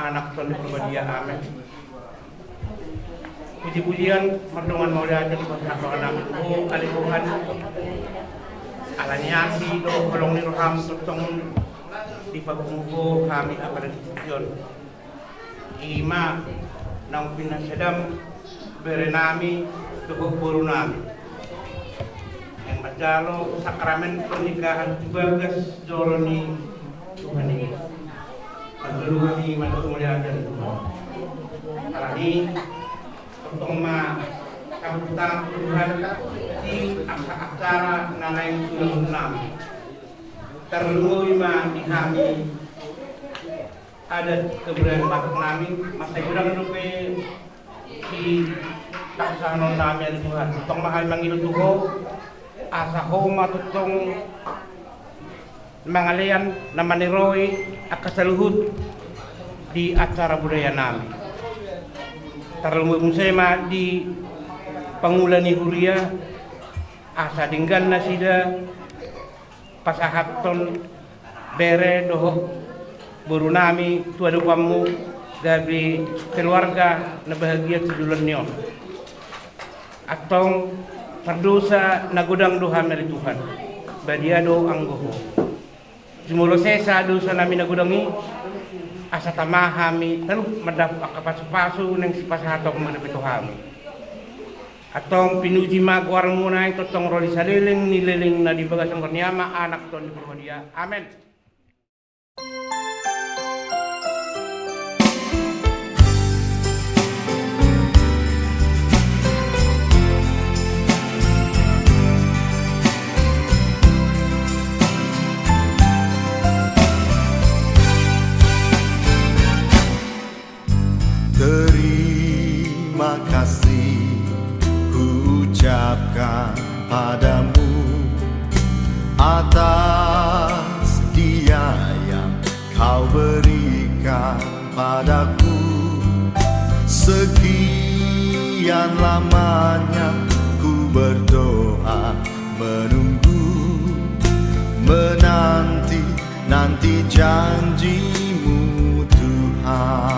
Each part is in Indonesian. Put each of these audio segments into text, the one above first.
anak Tuhan berbahagia. Amin. Puji-pujian perdomaan mau diajar kepada anak itu alihuhan alanya si do kolong ni roham tutong di pagunggo kami akan diskusyon ima nang pinasadam berenami tubuh puru nami yang berjalo sakramen pernikahan bagas joroni Tuhan ini kedua kami mantu mulia dari Tuhan ini untuk kabutan Tuhan di acara nanay tulong namin terlalu di kami ada keberanian bapak namin masih kurang lupa di taksanon namin Tuhan untuk mahal mangilu Tuhan asa ho matutong mangalian na maniroy akasaluhut di acara budaya namin terlalu musema di pangulan ni Huria asa dinggan na sida pasahaton bere doho buru nami tuadu kamu dari keluarga na bahagia seduluan nyo atong perdosa nagudang doha dari Tuhan badiado ang goho jumulo sesa dosa namin nagudangi asa tamahami lalu madap akapasu-pasu nang sipasahatok madapito kami atong pinuji magwar muna ito tong roli saliling nililing na dibagas ang korniyama anak Tuhan berbahagia. Amen. Terima kasih ku ucapkan padamu atas dia yang kau berikan padaku. Sekian lamanya ku berdoa menunggu menanti janjimu Tuhan.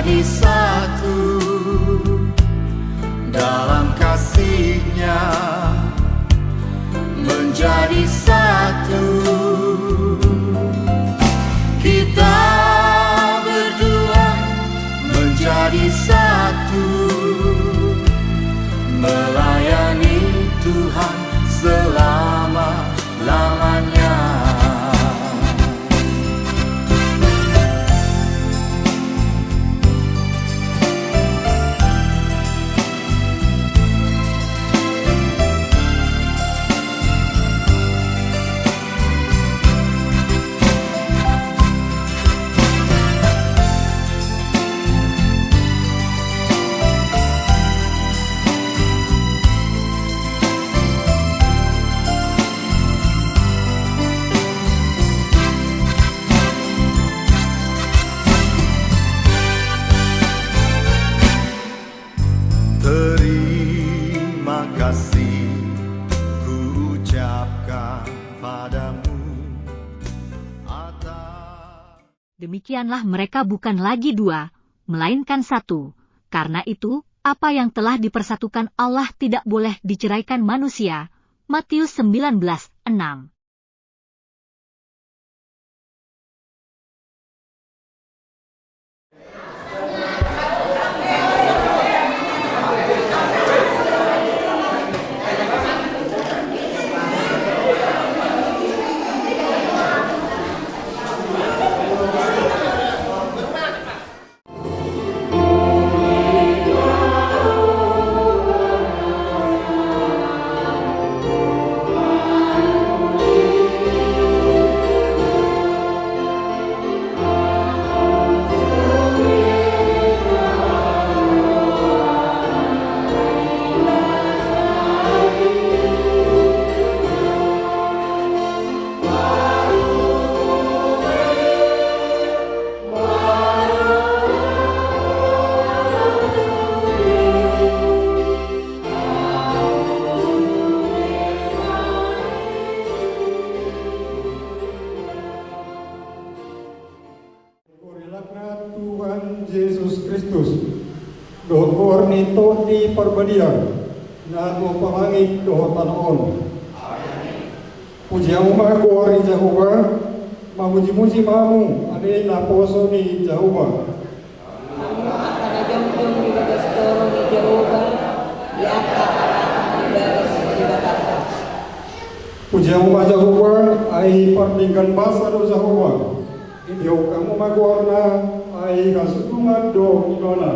Menjadi satu dalam kasih-Nya, menjadi satu kita berdua, menjadi satu melayani Tuhan selama-lamanya. demikianlah mereka bukan lagi dua, melainkan satu. Karena itu, apa yang telah dipersatukan Allah tidak boleh diceraikan manusia. Matius 19:6. Tuhan Yesus Kristus, dohor nito di perbadian, na pamangit doho tanon. Puji umma gori Jehovah, mamuji-muji mamu, ade na poso ni Jehovah. Karena jom-jom di bagas toro ni Jehovah, di atas di bagas di batata. Puji umma Jehovah, ai pardingkan basa do Jehovah. Yo kamu magorna ai kasuduman do idona.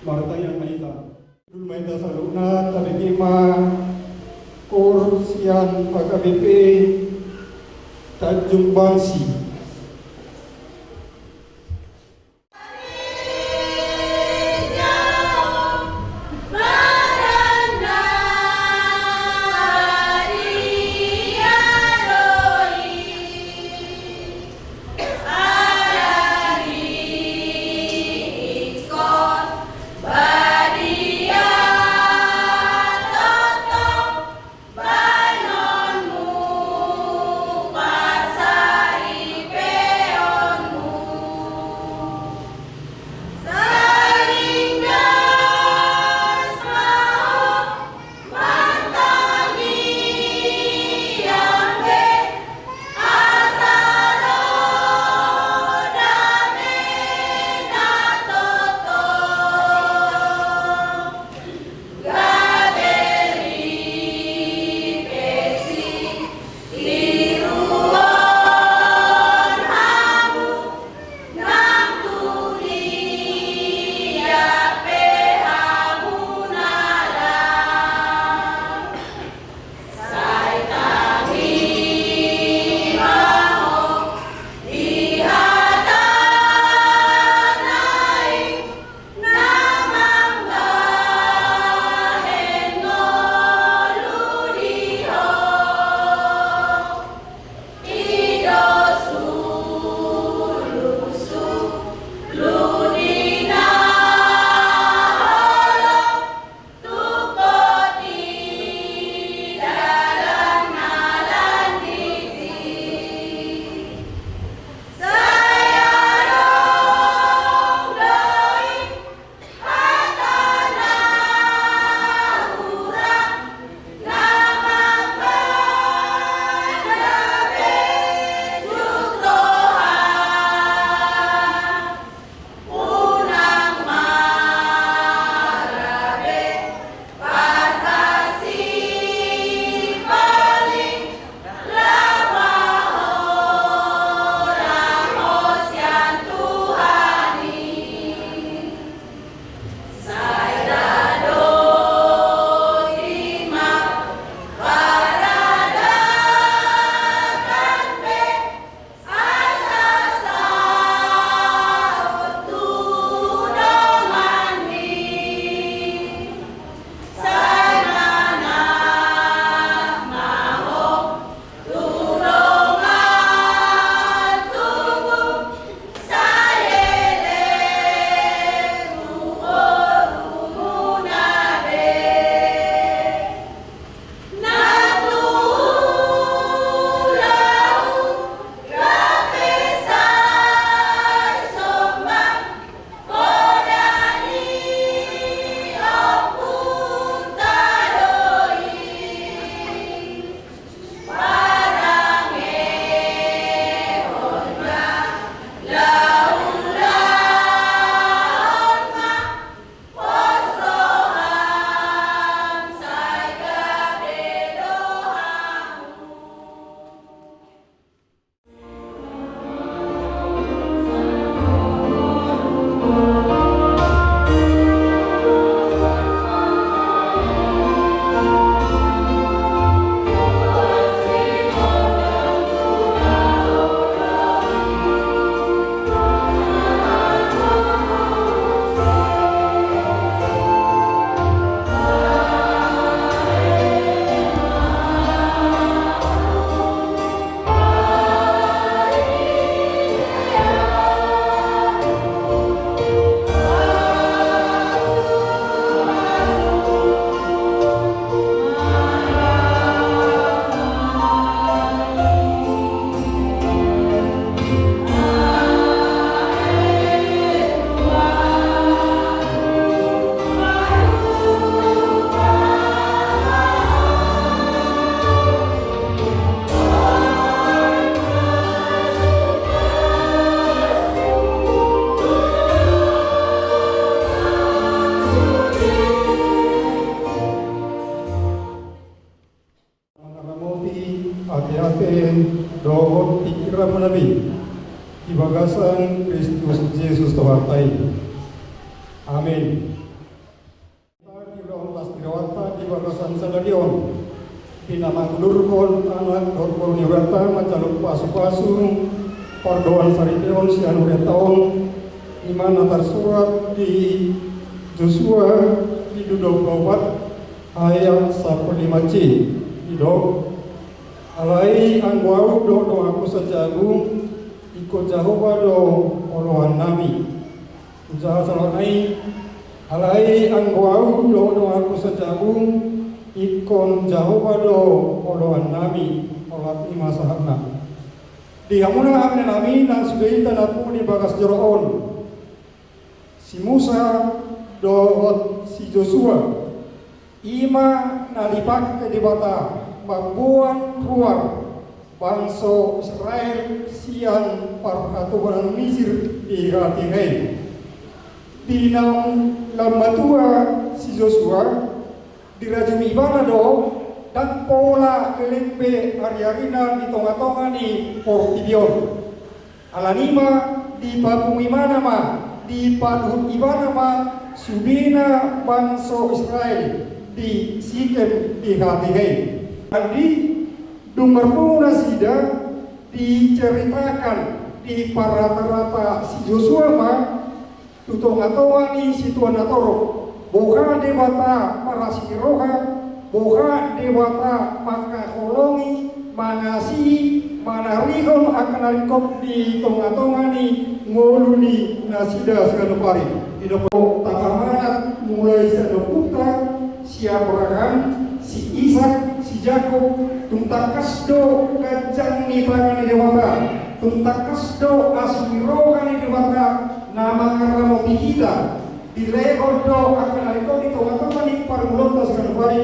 Marta yang maita. Dul maita saluna tabikima kursian PKBP Tanjung Bangsi. Pasai dohot pikiran menabi di bagasan Kristus Yesus Tuhan. Amin. Dirawata di bagasan sadadion pinamangdurkon anak dorkon yurata macaluk pasu-pasu kordoan sariteon si anuretaon imana tersurat di Joshua di 24 ayat 15c idok alai angwau do aku sajagung ikut Jehovah do olohan nami usaha salonai alai angwau do aku sajagung ikon Jehovah do olohan nami olat lima sahana di hamuna amne nami dan sudah tanapu di bagas joroon si Musa dohot si Joshua ima nalipak ke dibata bambuan keluar bangsa Israel sian parhatuan Misir di hati di nang lambatua si Joshua dirajumi ibana do dan pola kelempe hari-harina di tonga-tonga ni Portibion alanima di papung imana ma di paduhut ibana ma subina bangsa Israel di Sikem di hati di Dungarpuna sida diceritakan di parata-rata si Joshua ma tutonga-tonga ni situan atoro boka dewata para siroha boka dewata maka kolongi mangasihi manarihon akan alikop di tonga-tonga ni ngoluni nasida sekanupari idoko tapamanat mulai sedoputa si Abraham si Ishak si Jakob tuntakas do kacang ni tangan ni dewata tuntakas do asmirohan ni dewata nama karamo kita dilehon do akan alikop di tonga-tonga ni parmulota sekanupari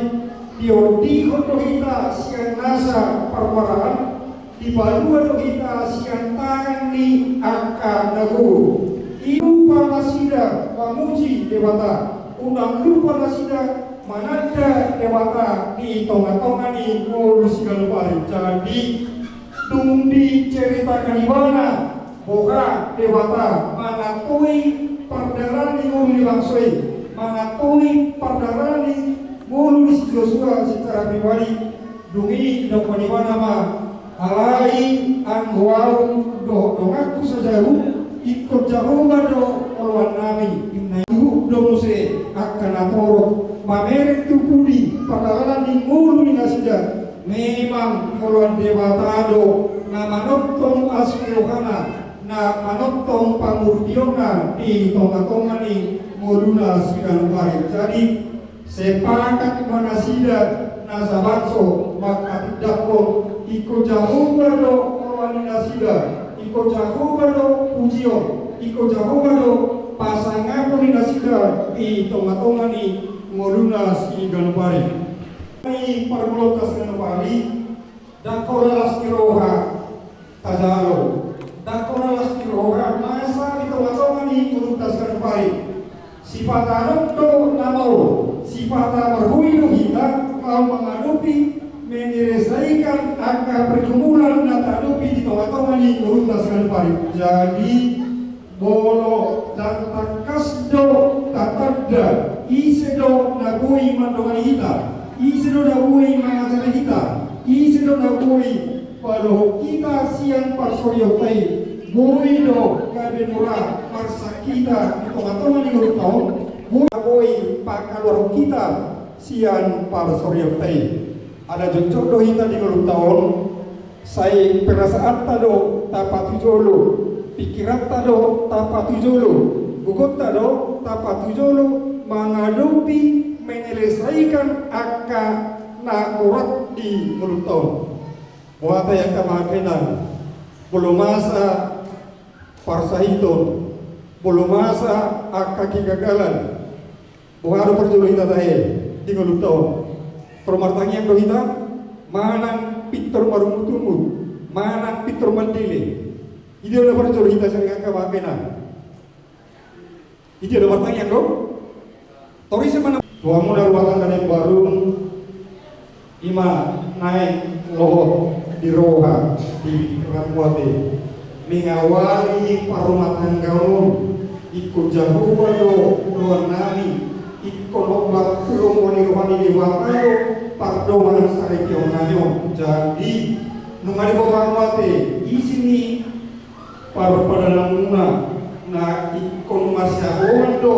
diodihon do kita siang nasa parwarahan di baluan do kita siang tangan ni akan nagugu ibu panasida pamuji dewata undang lupa nasida manada dewata di tonga-tonga ni ngurus galupari jadi dung diceritakan ibana boka dewata manatui pardarani ngulu bangsoi manatui pardarani ngulu si Joshua secara pribadi dungi dokon ibana ma alai angwau dongaku sajaru ikut Jehovah do olawan nami inna ibu do muse akan atoro mamerek tupudi padaran di ngulu nasida memang olawan dewata do na manotong asmirohana na manotong pangurdiona di tonga-tonga ni nguluna sikan pare jadi sepakat manasida na sabatso maka tidakon ikut Jehovah do olawan nasida iko Jehovah do pujion iko Jehovah do pasangan ni nasida di tonga-tonga ni ngoluna si ganupari ni parmulotas ganupari dan korelas kiroha tajalo dan korelas kiroha masa di tonga-tonga ni ngolutas ganupari sifat anok do namau sifat merhui do kita mau mengadupi menyelesaikan angka pergumulan dan tadupi di tonga-tonga ni ngolutas ganupari jadi bolo dan takasdo tatarda isedo nagui mandongan kita isedo nagui mangatana kita isedo nagui palo kita siang parsoryotai boido kabenura parsa kita di tonga-tonga ni ngoluk tahun boi pakalor kita siang parsoryotai ada jujur do hita di ngoluk tahun saya perasaan tado tapat tujolo pikiran tado tapat tujolo gugut tado tapat tujolo mengadupi menyelesaikan angka na urat di ngoluk tahun buat yang kemakinan belum masa parsahiton belum masa angka kegagalan bukan perjulu hita tahe di ngoluk tahun permartangi yang dohita manang pitor marumutumut manang pitor mandile ini adalah perjuru hita sering kemakinan ini adalah martangi yang do tori semana tuamu daruatan dan yang baru ima naik lohor di roha di Ramuate mengawali parumah tanggamu ikut jahuwa doa nami ikut lomba kulomoni rohani diwakayo pardoman sarikionanyo jadi nungani Ramuate isini parpadanamuna na ikon masyahoan do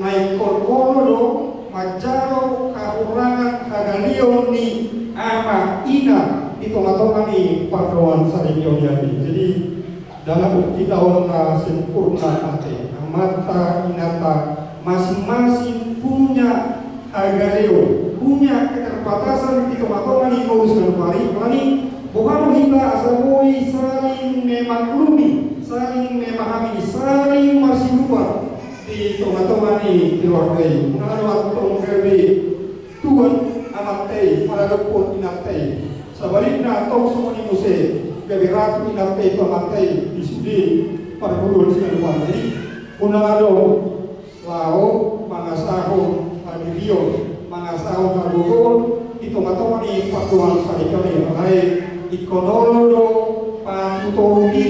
na ikon kono do majaro kaurangan hagalion ni ama ina di tengah-tengah ni pardoan sarikyon jadi dalam bukti tahun sempurna ate mata inata masing-masing punya hagalion punya keterbatasan di tengah-tengah ni uruskan hari bukan kita asabui saling memaklumi, saling memahami, saling masih luar di tengah-tengah ini keluarga ini. Mengenai tonggawi Tuhan amat teh, pada lepon inat teh. Sebaliknya tong semua ini muse, keberat inat teh amat teh di sudi pada bulan seluruh. Jadi punado lao mangasaho hadirio, mangasaho hadirio di tengah-tengah ini patuan sarikali yang lain. Ikonolo panutoni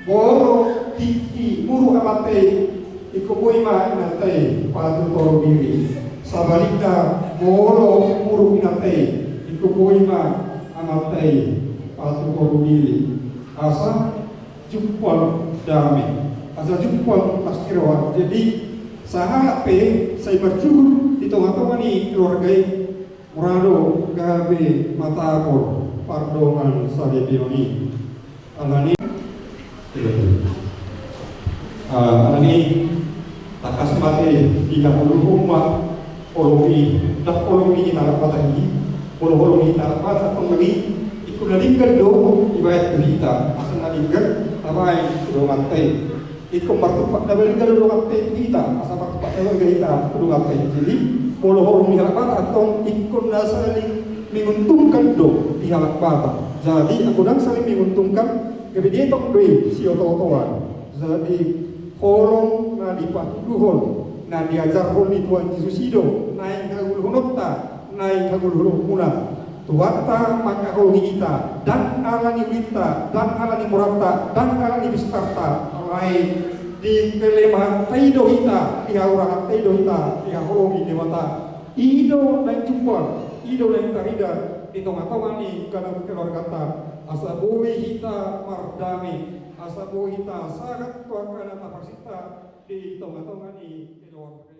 boro titi muru amate ikoboima inate panutoro diri sabalika boro muru inate ikoboima amate panutoro diri asa jumpon damai asa jumpon paskirawan jadi saha pe saya bercukur di tengah-tengah ni keluarga murado gabe matapor pardongan saripioni anani takas mate 30 umat pologi dak pologi tarak patahi pologi tarak pat atong lagi ikut nalinggan do ibayat berita asal nalinggan tabai do ngate ikut martupak nalinggan do ngate kita asal martupak nalinggan kita do ngate jadi pologi tarak pat atong ikut nasaling menguntungkan do di halak bata. Jadi aku dan saling menguntungkan kemudian tok doi si oto-otoan. Jadi kolong na dipatuduhon na diajarhon ni Tuhan Yesus Ido naik kaguluhunokta naik kaguluhunokuna tuwata makahulgi ita dan alani wita dan alani murata dan alani bistarta alai di kelemahan taido ita di haurahan taido ita di hahulgi dewata Ido dan jumpa Ido yang tarida di tengah-tengah ni karena keluarga kata asabuhi hita mardami asabuhi hita sangat tuan karena taparsita di tengah-tengah ni keluarga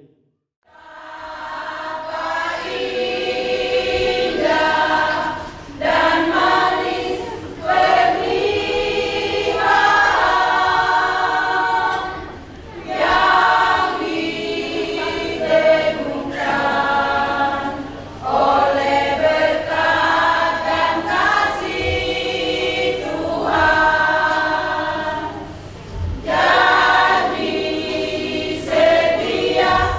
Jadi setia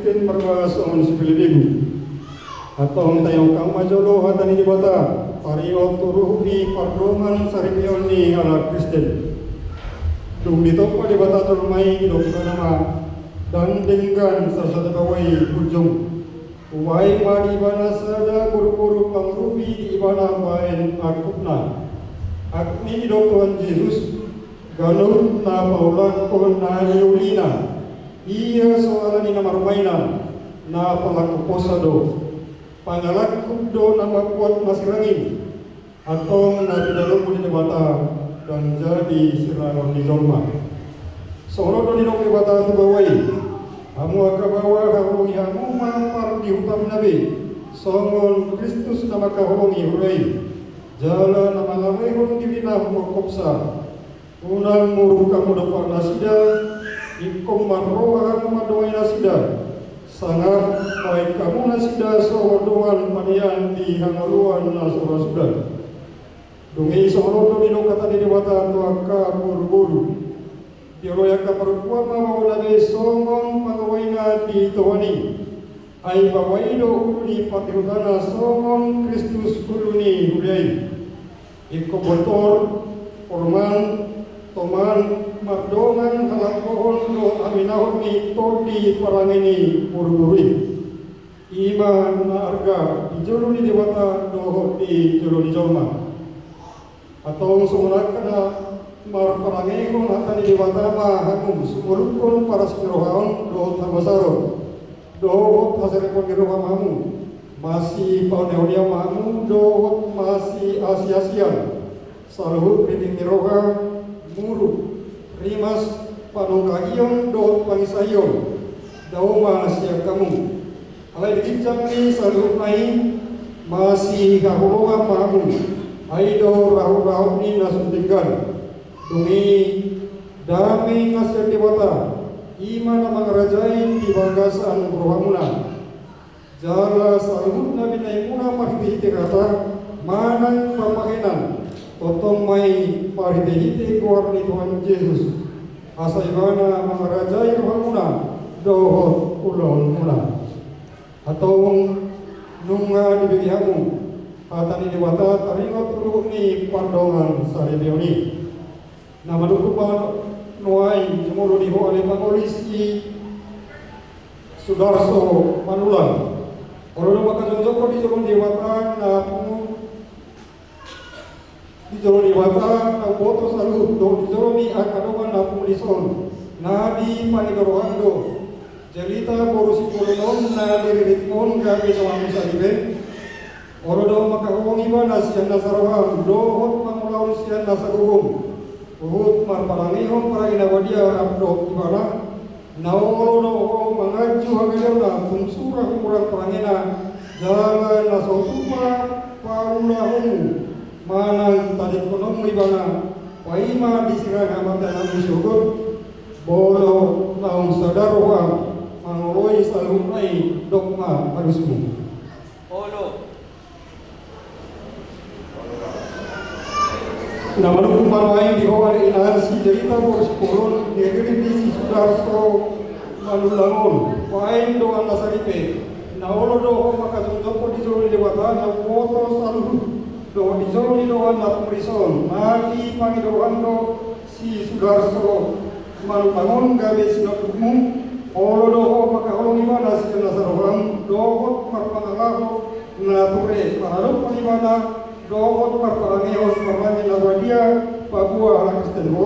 Kristen marmason sipilibigu. Atong tayo kang majolo hatani di bata, pariot turuh ni pardongan saripion ni ala Kristen. Dung dito pa di bata turmay dokter nama dan dengan sasada kawai ujung. Uwai madi bana sada guru-guru pangrupi di ibana baen akupna. Akni di Tuhan Yesus ganun na paulan ko na liulina. Iya soalan ni namarmainan na palaku posado. Pangalakub do na makuat masirangin atong nadidalong mo di bata dan jadi sirangon di Roma. Soro do di bata tu bawai. Hamu akabawa kahulungi hamu mampar di hutam nabi. Songon Kristus nama kahulungi hurai. Jala nama ngamehon di binah mokopsa. Unang muru kamu dapat nasida. Ikom marroha kamu madoai nasida. Sangat baik kamu nasida sohodoan panian di hangaluan nasura sudah. Dungi sohodo di kata di dewata tuaka buru-buru. Tiolo yaka perempuan mau nabi songon pagawaina di tawani. Ai bawaido uli patirutana songon Kristus kuluni hudai. Iko botor, orman, toman, mardongan halak pohon do aminahon ni todi parangini buru-buri. Iman na arga dijolo ni dewata doho di jolo di jolma. Atau sumunak na mar parangihon hatan ni dewata ma hagum sumulukon para simirohaon do tabasaro. Doho hasarepon giroha mamu. Masih pauneonia mamu doho masih asia-asian. Saluhut riding miroha muru. Rimas panungkahiyon do pangisayon dauma siya kamu alay dikincang ni salup nai masih kahulungan mahamu ay do rahu-rahu ni nasuntinggan dungi dami ngasya dewata ima na mangrajain di banggasaan rohamuna jala salup na binaimuna mahiti kata manang pamakinan totong may paridehiti kuar ni Tuhan Yesus asaibana mangarajai rohamuna dohot ulon muna atong nunga dibigihamu hatani dewata taringot ulu ni pardongan saribioni na madukupan nuai jemuru diho ale pangolisi Sudarso Manulang orono makajonjoko di jolong dewata na di jolo dewata na boto salu do di jolo ni akadoman na pumulison na di panigorohando jelita borusi pulunon na diriritmon gabi sa mamusa ibe orodo makahong iba na siyan na saroham dohot mamulaon siyan na sagugong uhut marparangihon para inawadia rabdo ibana naolo ho mangaju hagalaw na tumsura humurang parangina jalan na sotuma paulahong manang tadik konom ibana paima disirana mata nabi syukur bolo naung sadaroha mangoloi salunai dogma harusmu bolo nama hukuman lain di bawah inahan si cerita bos koron negeri di si Sudarso Manulangon pain doang nasaripe naolo doho maka jompo di jolo dewata na foto saluhu do di jolo ni doan na pumrison mati pangidoan do si Sudarso Manulangon gabe sinotugmu olo doho maka holong ibana si nasaroham dohot marpangalaho na ture pahalop panibana dohot marpangehos marmani lawadia Papua Kristen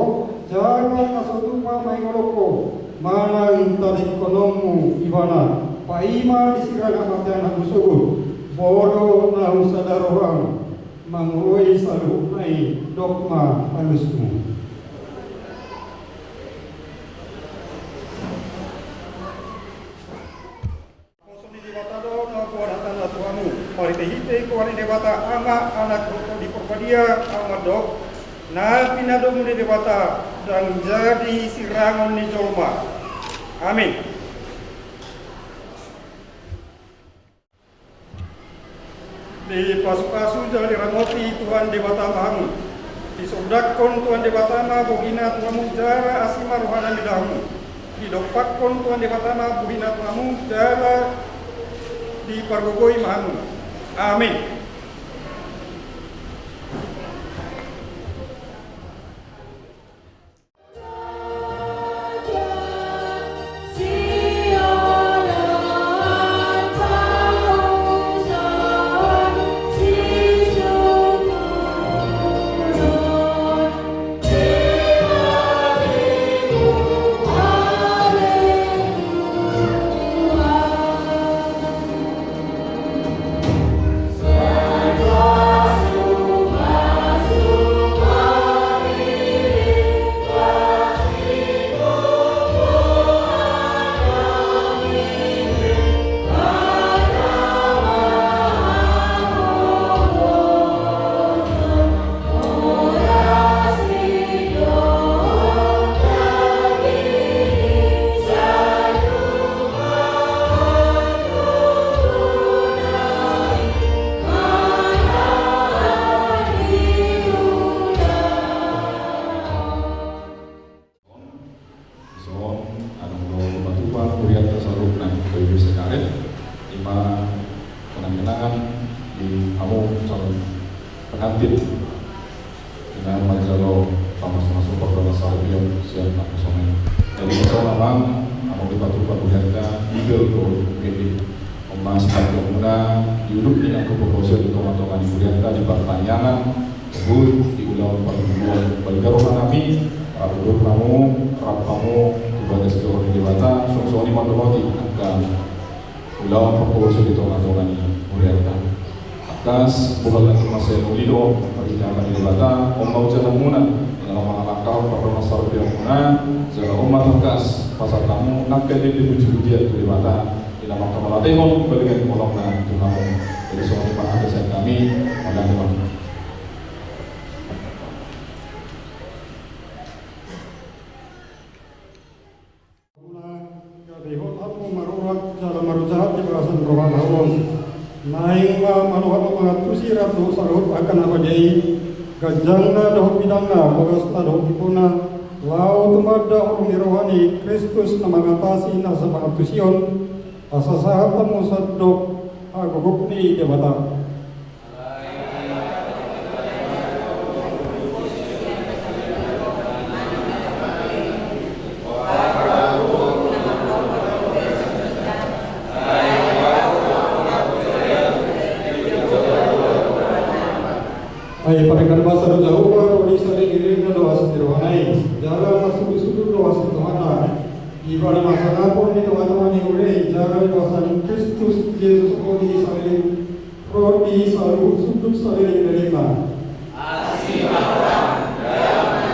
jangan nasotupa maingoloko manang tarik konomu ibana paima disirana matana musuh bodo na usadaroham mangoi salu nai dogma halusmu konsumsi dewata do na kuaratan na tuamu paritehite kuari dewata ama anak roko di perbadia ama dok na pinado mu dewata dan jadi sirangon ni jolma amin. Di pasu-pasu jadi rangoti Tuhan dewata mahamu disodakon Tuhan dewata ma bogina Tuhan mujara asima rohana di dahamu didokpakon Tuhan Devatana buhina tamu jala di pargogoi mahanu. Amin. pengantin dengan majalo pamas-pamas programa sarbion siap nak songai. Jadi bersama bang, amo dibatu paguyanda igel ko gede. Omas pagmuna diuduk ni aku proposal di tomat-tomat di Burianta di pertanyaan sebut di ulang pertemuan balgarohan kami arudur kamu rapamu ibadah sekolah di Dewata song-song ni mandomoti akan ulang proposal di tomat-tomat di Burianta. Atas bukan lagi masa yang mulido bagi jangan di Dewata om mau jalan muna dalam mengalakau pada masa yang muna jalan umat tegas pasal kamu nak kali di puji-pujian di Dewata dalam kamalateon balikan kolom na tunamu dari soal para dosen kami pada teman. Kadehot aku marurat jalan marujahat di belasan rohan haron. Naing manuhat mengatusi ratu sarut akan abadai. Gajangna dohok bidangna bagasna dohok ipuna. Lau tumada orang rohani Kristus namangatasi nasa pangatusion. Asasahatan musadok agugukni Dewata. Ay parekan bahasa jauh baru di sari giring doa setirohanai. Jalan masuk sudut doa setirohana. Ibadah masalah pun di teman-teman yang boleh jaga kuasa Kristus Yesus di saling roti saling sudut saling menerima. Asih bahwa dalam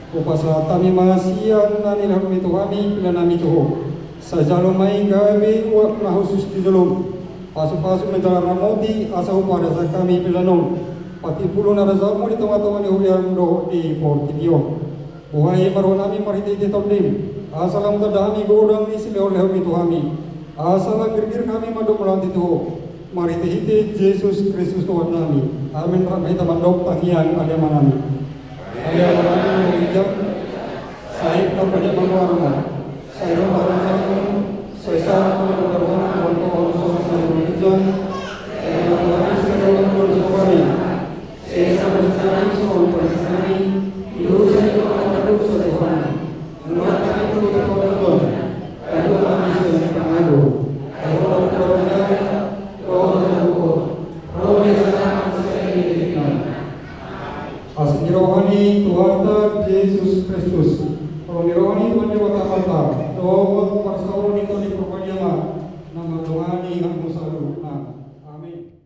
upasatami masian nani lahmi tuhami pila nami tuho sajalo mai gabi wa na khusus di jalum pasu-pasu menjalar ramoti asa upada kami pila nom pati puluh narazamu di tengah-tengah ni huyang doh di portibio buhai marunami mariti di tomdim asalam tadami godang ni sile oleh lahmi tuhami asalam gergir kami madu melanti tuho mariti hiti Yesus Kristus Tuhan nami amin ramai tamandok tangian aliamanami aliamanami hijab saya kepada Bangwarma saya barang saya berdoa untuk saya berjalan saya berdoa saya sampai soal persani hidup saya terus Tuhan mengatakan itu kepada Tuhan kalau kami sudah mengadu kalau roh yang sama saya diberikan asli rohani Tuhan Yesus Kristus roh rohani Tuhan Dewata Mata roh parsaulo nito ni Propanyama nama rohani ang musalu na amin.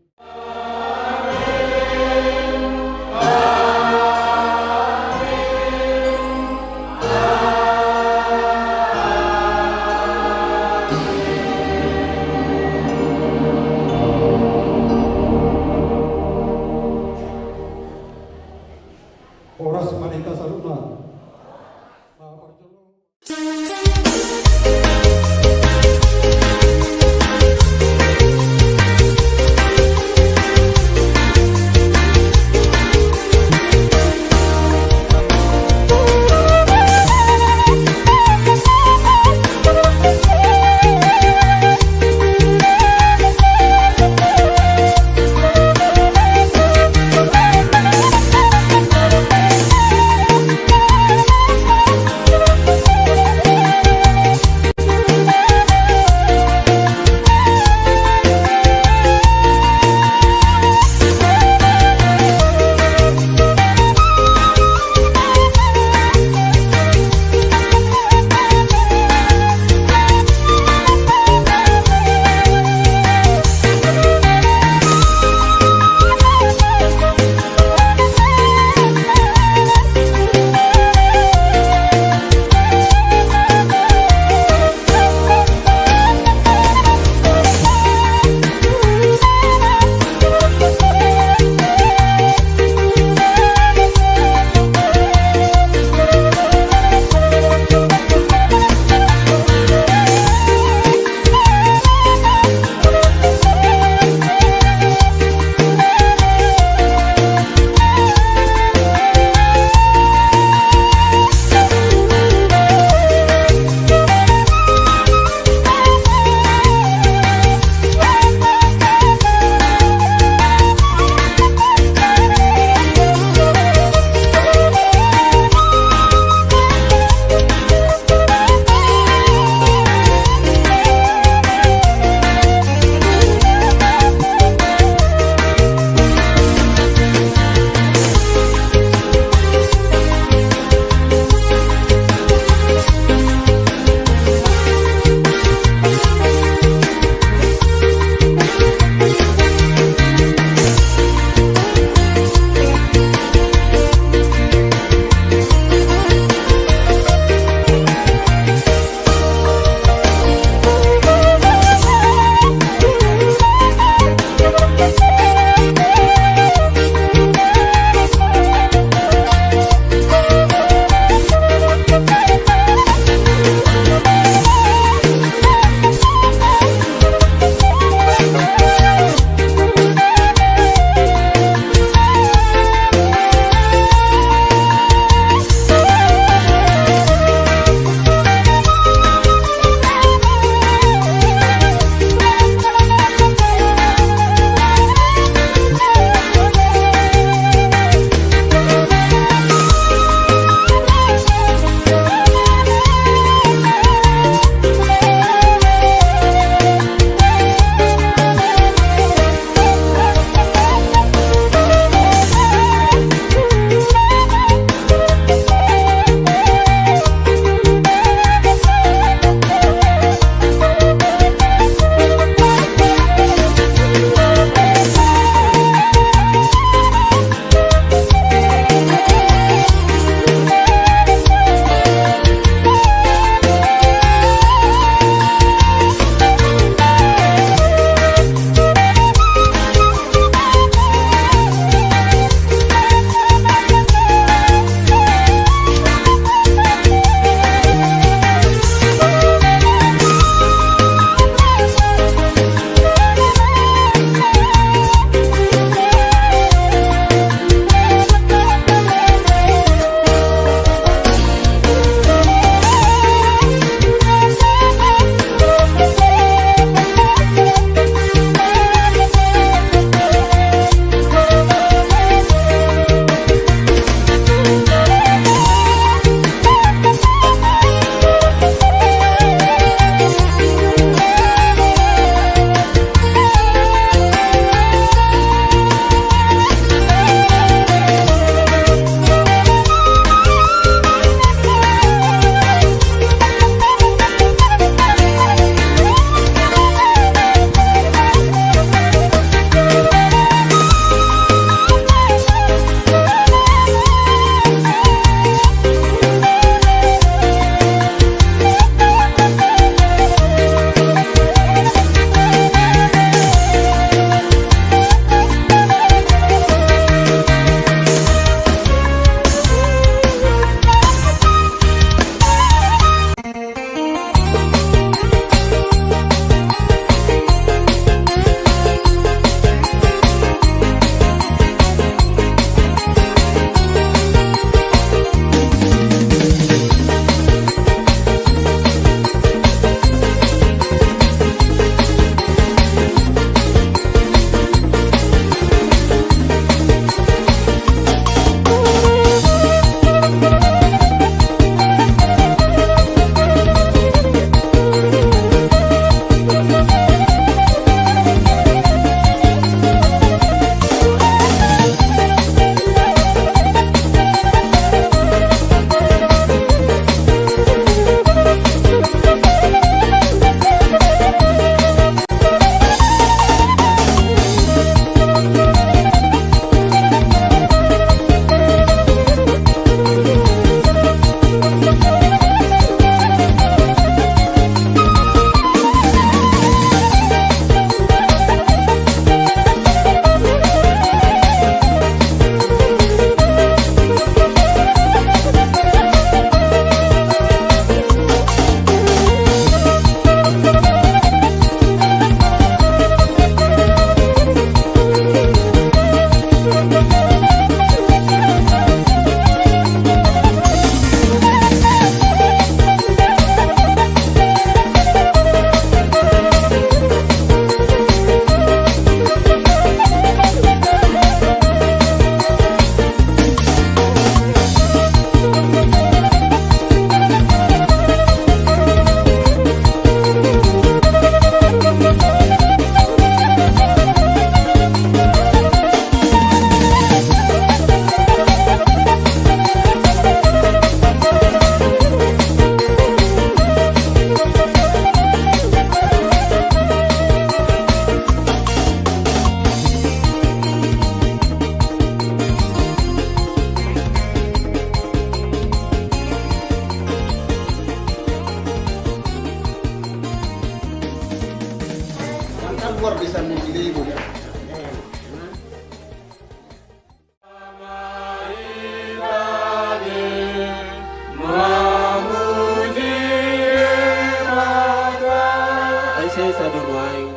Oras malita salutna.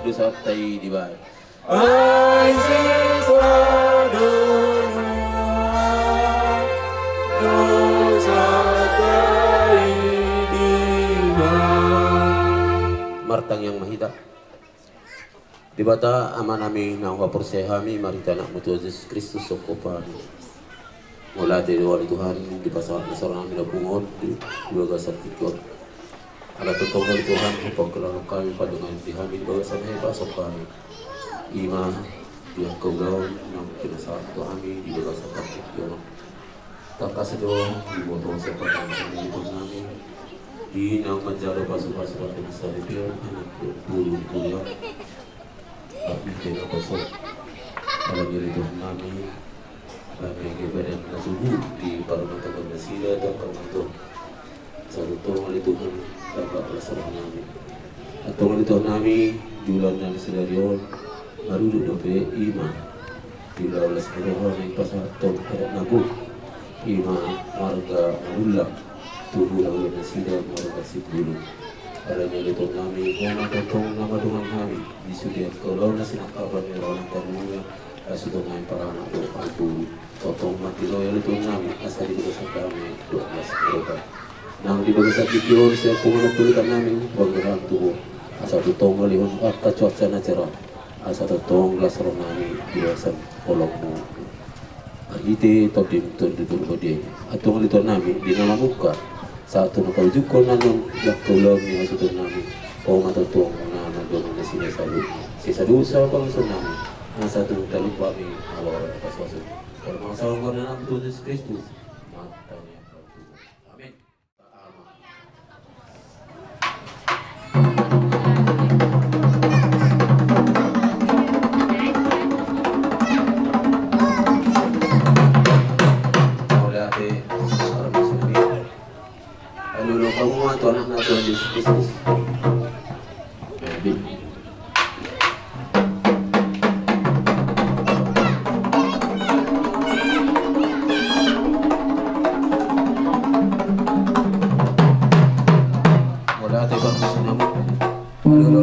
dosa tay di ba. Ay siswa dunia dosa tay diba. Martang yang mahita. Di bata ama nami na waporsehami marita na mutu Yesus Kristus sokopan. Mula dari wali Tuhan di pasal namin na bungod di bagasat ikot. Ala tutunggal Tuhan upang kelalo kami padungan di hamin bagasan ay pasok kami. Ima yang kaulaw ng pinasaat ko kami di bagasan ikot. Takasado di botong sa pagkakas ng namin. Di nang manjalo pasok-pasok at sa ripyo ang pulong-pulong. Tapi kaya pasok alam niyo rin namin may gibanan na suhu di paramatagal na sila at ang sa lutong alituhan dapat palasaran namin at itong alituhan namin julang na sila riyon marulog na pe ima julang alas karohan ay pasatong harap nago ima marga marulak tubulang ulit na sila marga sipulong alam niyo rin namin kung matutong na madungang namin di sulihan kalau na sinakaban ni Ronald Carmona asuto ngayon para nato ang tuloy. Totong matiloy ito namin asa di bagasat kami 12 October. Nang di bagasat bitiyon siya pumunapulutan namin huwag na tubo. Asa tutong malihon at katswat sa natira. Asa tutong lasaro namin diwasan kolong mo. Ahiti ito din badi. At tungal ito namin di nalamuka sa ato na kaujukon na nung lakaulang ni asuto namin o matutong na nandun na sinasabi. Sisadusa pang sa namin. Nasa itong talupa may awaran na paswaso. Para mga sawang na namin ito Yesus Kristus. Matang niya. Amen. Mula ate, para masabi. Alulong ka mo nga ito anak na ito Yesus Kristus. Amen.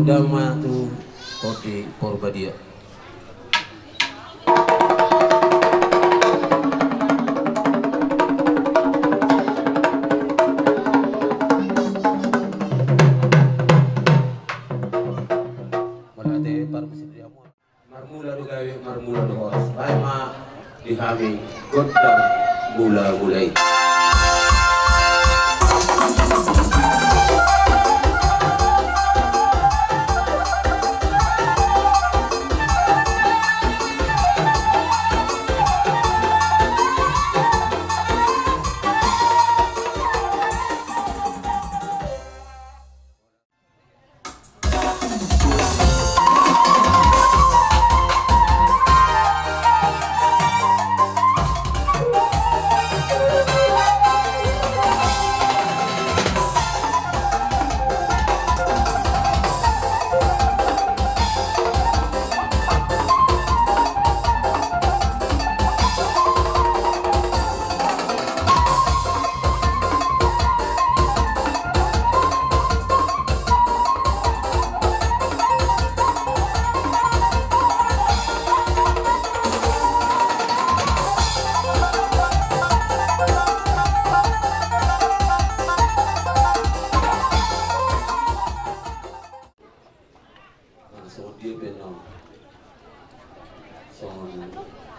Dama tu tote porbadia. Malate para masibri amo. Marmula do gawe marmula do oras. Ay ma dihami godang gula-gulay.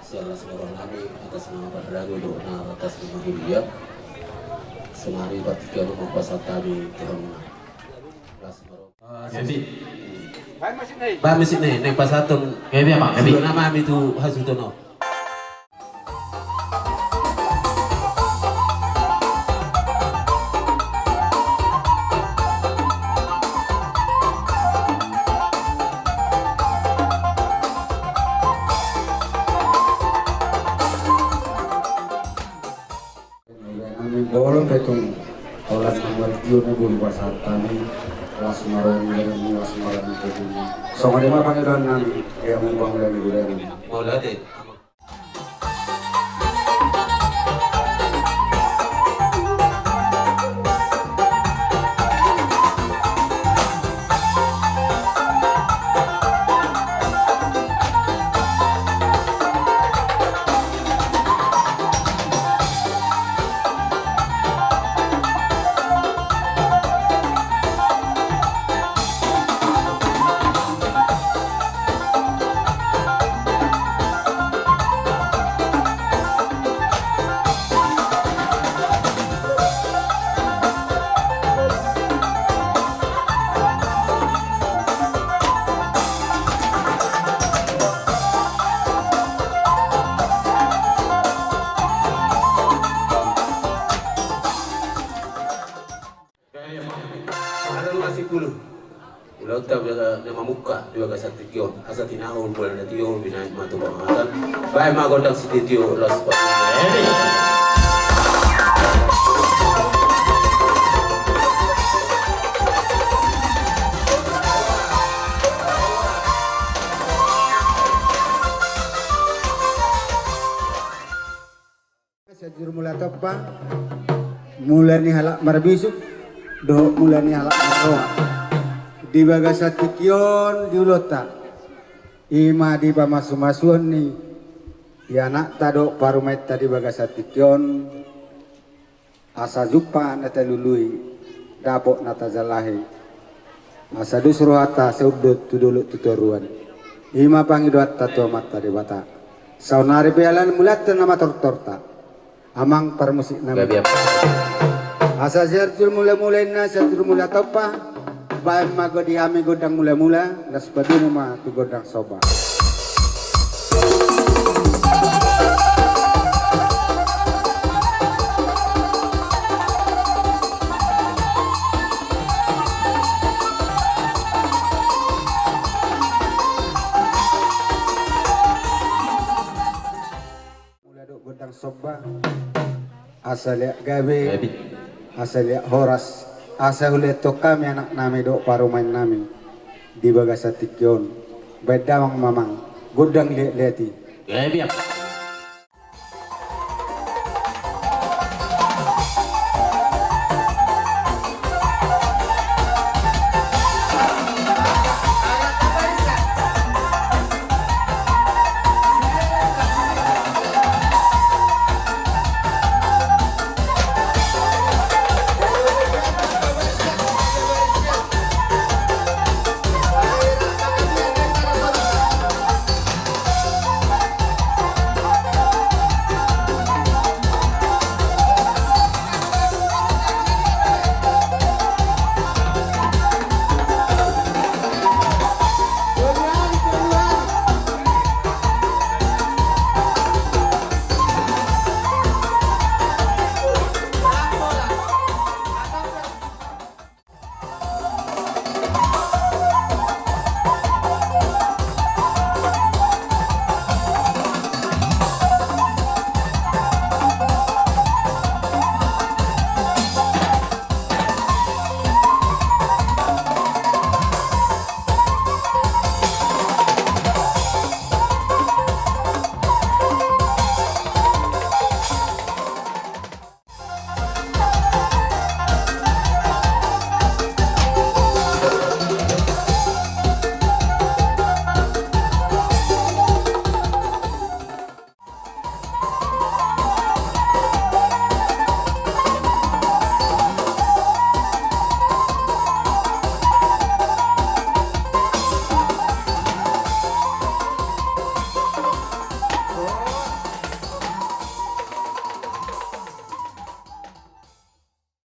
Salah seorang nabi atas nama Badrago do na atas nama Hilya semari patikan mempasat kami Tuhan kelas Ba mesin nih pasatong Gabi apa? Gabi. nama kami tu hasutono. Bolong betong olas nomor yun na buli pasat kami kelas marong dengan kelas malam itu sama lima panggilan nami kaya mong panggilan gulen Mula deh. Ulau tak nama muka dua kasar tikion asa tinahun bulan natio bina matu pangatan bae magondak sitio los patungnya Sajur mula topa mula ni halak marbisuk do mula ni halak marroa di bagasa tikion diulota ima di pamasu-masuan ni di anak tado parumait tadi bagasa tikion asa jupa nata lului dapok nata zalahi asa dusruhata seudut tuduluk tutoruan ima pangidoat tatua mata di bata saunari pialan mulat nama tortorta amang permusik nama asa serjul mula-mula na serjul mula topa bae mago di ami godang mula-mula das padunu ma tu godang soba mula do godang soba asal ya gabe asal ya horas asa huleto kami anak nami do parumain nami di bagasa tikion bedamang mamang godang liati